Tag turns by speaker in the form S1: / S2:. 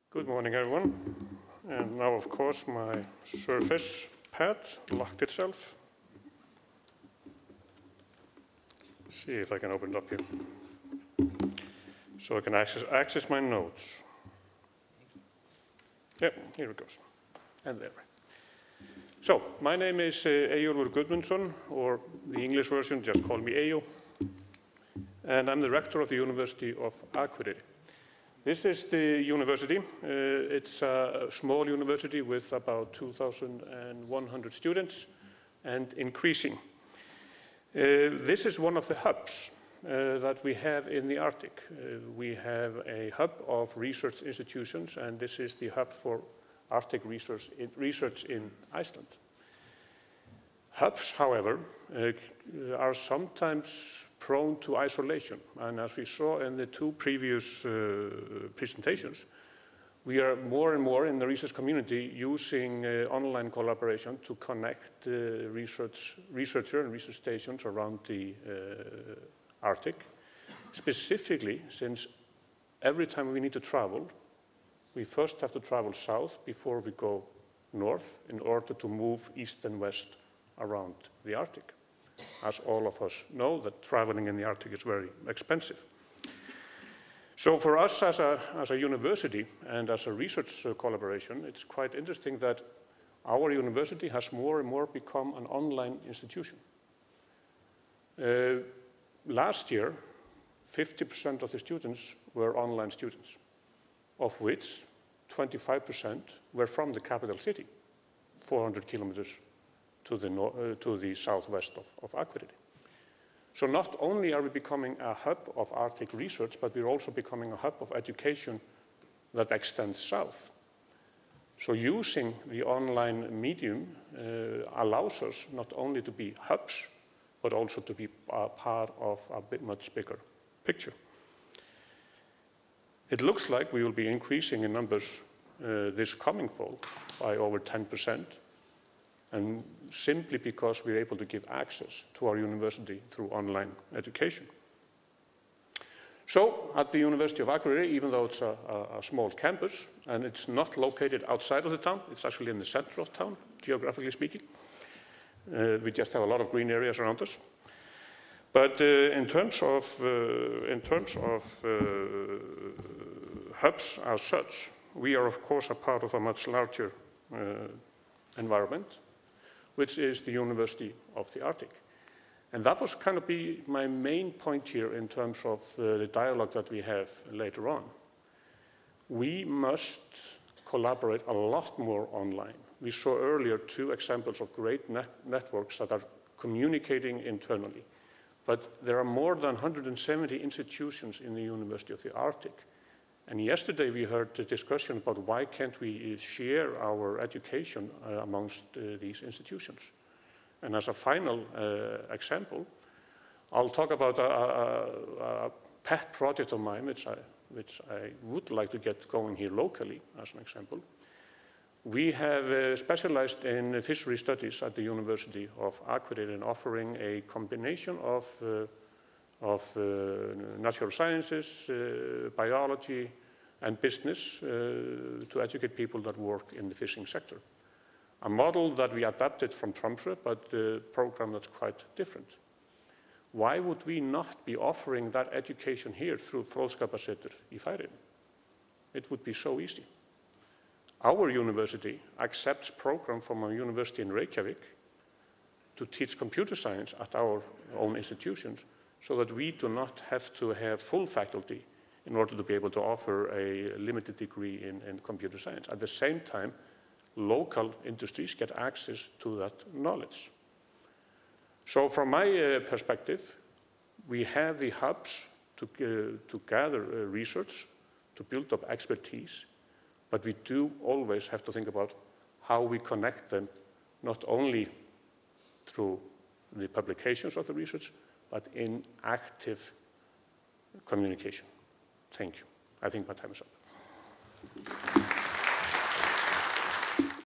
S1: Good morning, everyone. And now, of course, my Surface pad locked itself. See if I can open it up here. So I can access my notes. Yep, here it goes. And there. So, my name is Eyjo Guðmundsson, or the English version, just call me Eyjo. And I'm the rector of the University of Akureyri. This is the university. It's a small university with about 2,100 students and increasing. This is one of the hubs that we have in the Arctic. We have a hub of research institutions, and this is the hub for Arctic research in Iceland. Hubs, however, are sometimes prone to isolation, and as we saw in the two previous presentations, we are more and more in the research community using online collaboration to connect researchers and research stations around the Arctic, specifically since every time we need to travel, we first have to travel south before we go north in order to move east and west around the Arctic. As all of us know, that traveling in the Arctic is very expensive. So for us as a university and as a research collaboration, it's quite interesting that our university has more and more become an online institution. Last year, 50% of the students were online students, of which 25% were from the capital city, 400 kilometers to the southwest of Akureyri. So not only are we becoming a hub of Arctic research, but we're also becoming a hub of education that extends south. So using the online medium allows us not only to be hubs, but also to be a part of a much bigger picture. It looks like we will be increasing in numbers this coming fall by over 10%, and simply because we're able to give access to our university through online education. So, at the University of Akureyri, even though it's a small campus, and it's not located outside of the town, it's actually in the center of town, geographically speaking. We just have a lot of green areas around us. But in terms of hubs as such, we are, of course, a part of a much larger environment, which is the University of the Arctic. And that was kind of my main point here in terms of the dialogue that we have later on. We must collaborate a lot more online. We saw earlier two examples of great networks that are communicating internally. But there are more than 170 institutions in the University of the Arctic. And yesterday we heard the discussion about why can't we share our education amongst these institutions. And as a final example, I'll talk about a pet project of mine, which I would like to get going here locally, as an example. We have specialized in fishery studies at the University of Akureyri in offering a combination of natural sciences, biology, and business to educate people that work in the fishing sector. A model that we adapted from Tromsø, but a program that's quite different. Why would we not be offering that education here through Fróðskaparsetur í Færeyjum? It would be so easy. Our university accepts programs from a university in Reykjavik to teach computer science at our own institutions, so that we do not have to have full faculty in order to be able to offer a limited degree in computer science. At the same time, local industries get access to that knowledge. So from my perspective, we have the hubs to gather research, to build up expertise, but we do always have to think about how we connect them, not only through the publications of the research, but in active communication. Thank you. I think my time is up.